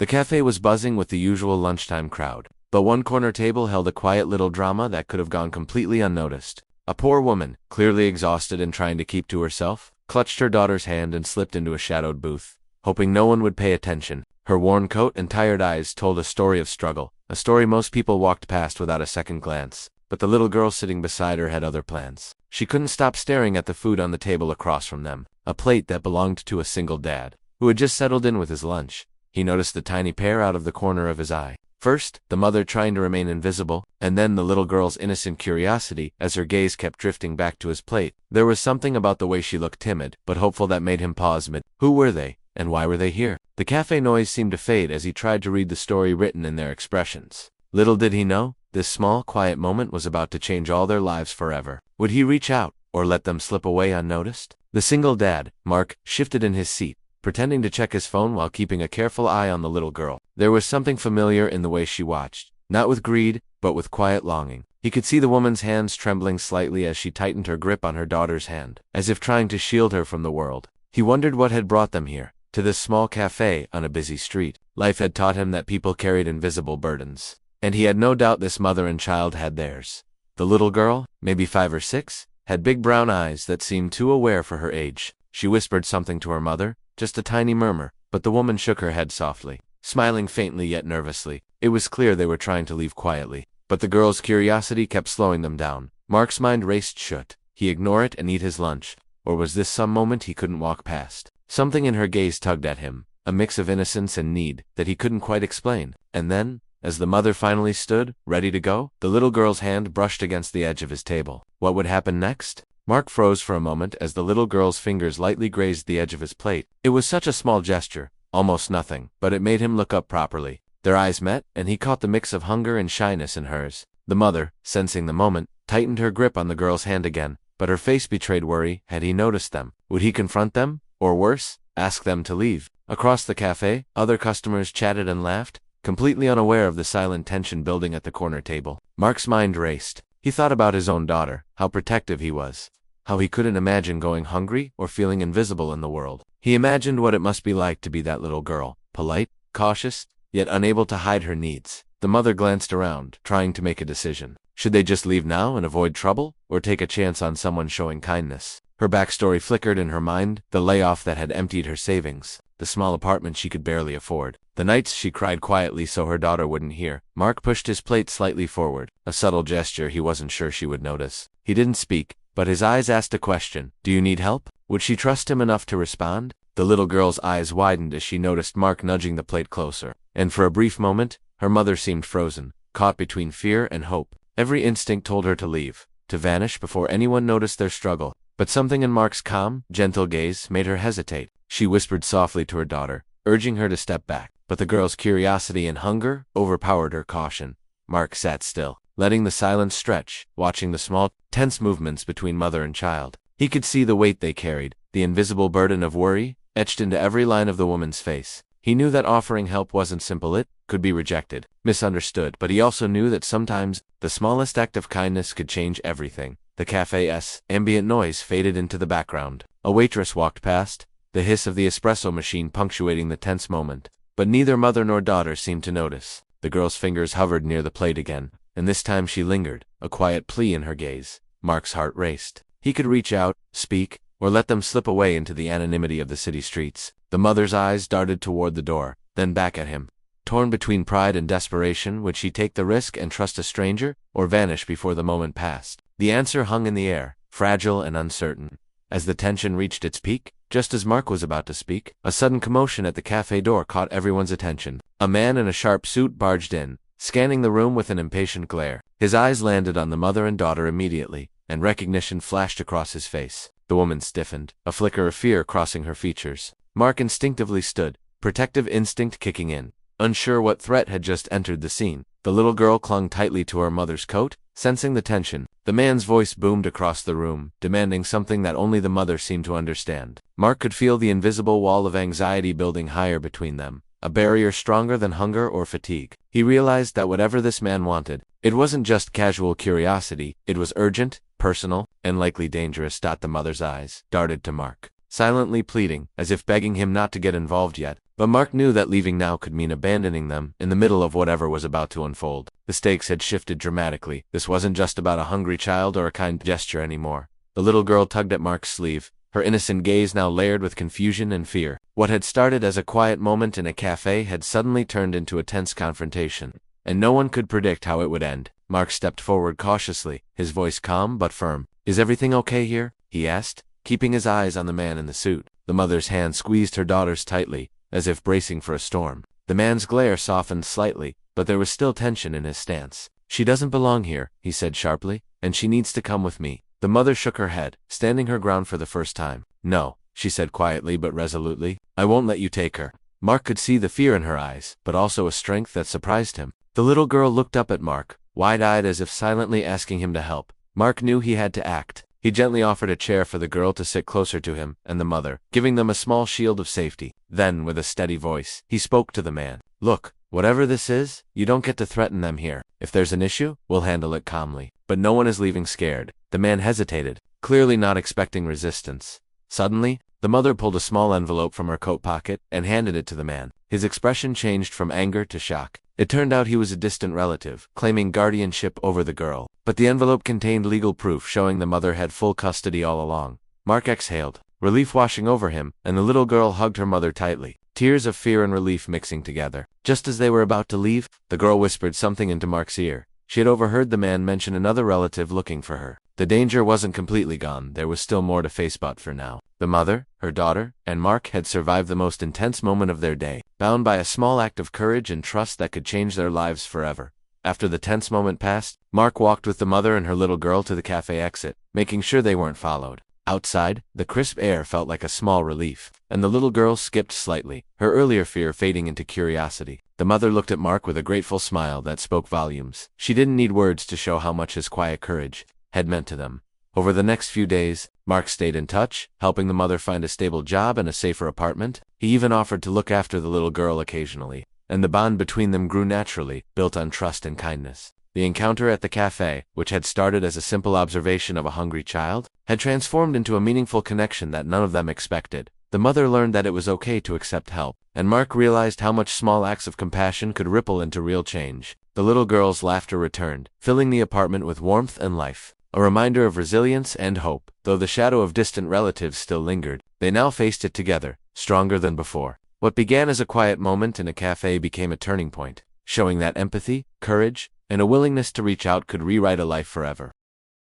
The cafe was buzzing with the usual lunchtime crowd, but one corner table held a quiet little drama that could have gone completely unnoticed. A poor woman, clearly exhausted and trying to keep to herself, clutched her daughter's hand and slipped into a shadowed booth, hoping no one would pay attention. Her worn coat and tired eyes told a story of struggle, a story most people walked past without a second glance. But the little girl sitting beside her had other plans. She couldn't stop staring at the food on the table across from them, a plate that belonged to a single dad, who had just settled in with his lunch. He noticed the tiny pair out of the corner of his eye. First, the mother trying to remain invisible, and then the little girl's innocent curiosity as her gaze kept drifting back to his plate. There was something about the way she looked timid, but hopeful that made him pause mid. Who were they, and why were they here? The cafe noise seemed to fade as he tried to read the story written in their expressions. Little did he know, this small, quiet moment was about to change all their lives forever. Would he reach out, or let them slip away unnoticed? The single dad, Mark, shifted in his seat, pretending to check his phone while keeping a careful eye on the little girl. There was something familiar in the way she watched, not with greed, but with quiet longing. He could see the woman's hands trembling slightly as she tightened her grip on her daughter's hand, as if trying to shield her from the world. He wondered what had brought them here, to this small cafe on a busy street. Life had taught him that people carried invisible burdens, and he had no doubt this mother and child had theirs. The little girl, maybe 5 or 6, had big brown eyes that seemed too aware for her age. She whispered something to her mother, just a tiny murmur, but the woman shook her head softly, smiling faintly yet nervously. It was clear they were trying to leave quietly, but the girl's curiosity kept slowing them down. Mark's mind raced. Should he ignore it and eat his lunch, or was this some moment he couldn't walk past? Something in her gaze tugged at him, a mix of innocence and need that he couldn't quite explain. And then, as the mother finally stood, ready to go, the little girl's hand brushed against the edge of his table. What would happen next? Mark froze for a moment as the little girl's fingers lightly grazed the edge of his plate. It was such a small gesture, almost nothing, but it made him look up properly. Their eyes met, and he caught the mix of hunger and shyness in hers. The mother, sensing the moment, tightened her grip on the girl's hand again, but her face betrayed worry. Had he noticed them? Would he confront them? Or worse, ask them to leave? Across the cafe, other customers chatted and laughed, completely unaware of the silent tension building at the corner table. Mark's mind raced. He thought about his own daughter, how protective he was, how he couldn't imagine going hungry or feeling invisible in the world. He imagined what it must be like to be that little girl, polite, cautious, yet unable to hide her needs. The mother glanced around, trying to make a decision. Should they just leave now and avoid trouble, or take a chance on someone showing kindness? Her backstory flickered in her mind, the layoff that had emptied her savings, the small apartment she could barely afford, the nights she cried quietly so her daughter wouldn't hear. Mark pushed his plate slightly forward, a subtle gesture he wasn't sure she would notice. He didn't speak, but his eyes asked a question. Do you need help? Would she trust him enough to respond? The little girl's eyes widened as she noticed Mark nudging the plate closer, and for a brief moment, her mother seemed frozen, caught between fear and hope. Every instinct told her to leave, to vanish before anyone noticed their struggle. But something in Mark's calm, gentle gaze made her hesitate. She whispered softly to her daughter, urging her to step back. But the girl's curiosity and hunger overpowered her caution. Mark sat still, letting the silence stretch, watching the small, tense movements between mother and child. He could see the weight they carried, the invisible burden of worry, etched into every line of the woman's face. He knew that offering help wasn't simple. It could be rejected, misunderstood, but he also knew that sometimes the smallest act of kindness could change everything. The cafe's ambient noise faded into the background. A waitress walked past, the hiss of the espresso machine punctuating the tense moment. But neither mother nor daughter seemed to notice. The girl's fingers hovered near the plate again, and this time she lingered, a quiet plea in her gaze. Mark's heart raced. He could reach out, speak, or let them slip away into the anonymity of the city streets. The mother's eyes darted toward the door, then back at him. Torn between pride and desperation, would she take the risk and trust a stranger, or vanish before the moment passed? The answer hung in the air, fragile and uncertain. As the tension reached its peak, just as Mark was about to speak, a sudden commotion at the cafe door caught everyone's attention. A man in a sharp suit barged in, scanning the room with an impatient glare. His eyes landed on the mother and daughter immediately, and recognition flashed across his face. The woman stiffened, a flicker of fear crossing her features. Mark instinctively stood, protective instinct kicking in, unsure what threat had just entered the scene. The little girl clung tightly to her mother's coat, sensing the tension. The man's voice boomed across the room, demanding something that only the mother seemed to understand. Mark could feel the invisible wall of anxiety building higher between them, a barrier stronger than hunger or fatigue. He realized that whatever this man wanted, it wasn't just casual curiosity, it was urgent, personal, and likely dangerous. The mother's eyes darted to Mark, silently pleading, as if begging him not to get involved yet. But Mark knew that leaving now could mean abandoning them in the middle of whatever was about to unfold. The stakes had shifted dramatically. This wasn't just about a hungry child or a kind gesture anymore. The little girl tugged at Mark's sleeve, her innocent gaze now layered with confusion and fear. What had started as a quiet moment in a cafe had suddenly turned into a tense confrontation, and no one could predict how it would end. Mark stepped forward cautiously, his voice calm but firm. "Is everything okay here?" he asked, keeping his eyes on the man in the suit. The mother's hand squeezed her daughter's tightly, as if bracing for a storm. The man's glare softened slightly, but there was still tension in his stance. "She doesn't belong here," he said sharply, "and she needs to come with me." The mother shook her head, standing her ground for the first time. "No," she said quietly but resolutely, "I won't let you take her." Mark could see the fear in her eyes, but also a strength that surprised him. The little girl looked up at Mark, wide-eyed as if silently asking him to help. Mark knew he had to act. He gently offered a chair for the girl to sit closer to him and the mother, giving them a small shield of safety. Then, with a steady voice, he spoke to the man. "Look, whatever this is, you don't get to threaten them here. If there's an issue, we'll handle it calmly. But no one is leaving scared." The man hesitated, clearly not expecting resistance. Suddenly, the mother pulled a small envelope from her coat pocket and handed it to the man. His expression changed from anger to shock. It turned out he was a distant relative, claiming guardianship over the girl. But the envelope contained legal proof showing the mother had full custody all along. Mark exhaled, relief washing over him, and the little girl hugged her mother tightly, tears of fear and relief mixing together. Just as they were about to leave, the girl whispered something into Mark's ear. She had overheard the man mention another relative looking for her. The danger wasn't completely gone, there was still more to face, but for now, the mother, her daughter, and Mark had survived the most intense moment of their day, bound by a small act of courage and trust that could change their lives forever. After the tense moment passed, Mark walked with the mother and her little girl to the cafe exit, making sure they weren't followed. Outside, the crisp air felt like a small relief, and the little girl skipped slightly, her earlier fear fading into curiosity. The mother looked at Mark with a grateful smile that spoke volumes. She didn't need words to show how much his quiet courage had meant to them. Over the next few days, Mark stayed in touch, helping the mother find a stable job and a safer apartment. He even offered to look after the little girl occasionally, and the bond between them grew naturally, built on trust and kindness. The encounter at the cafe, which had started as a simple observation of a hungry child, had transformed into a meaningful connection that none of them expected. The mother learned that it was okay to accept help, and Mark realized how much small acts of compassion could ripple into real change. The little girl's laughter returned, filling the apartment with warmth and life, a reminder of resilience and hope. Though the shadow of distant relatives still lingered, they now faced it together, stronger than before. What began as a quiet moment in a cafe became a turning point, showing that empathy, courage, and a willingness to reach out could rewrite a life forever.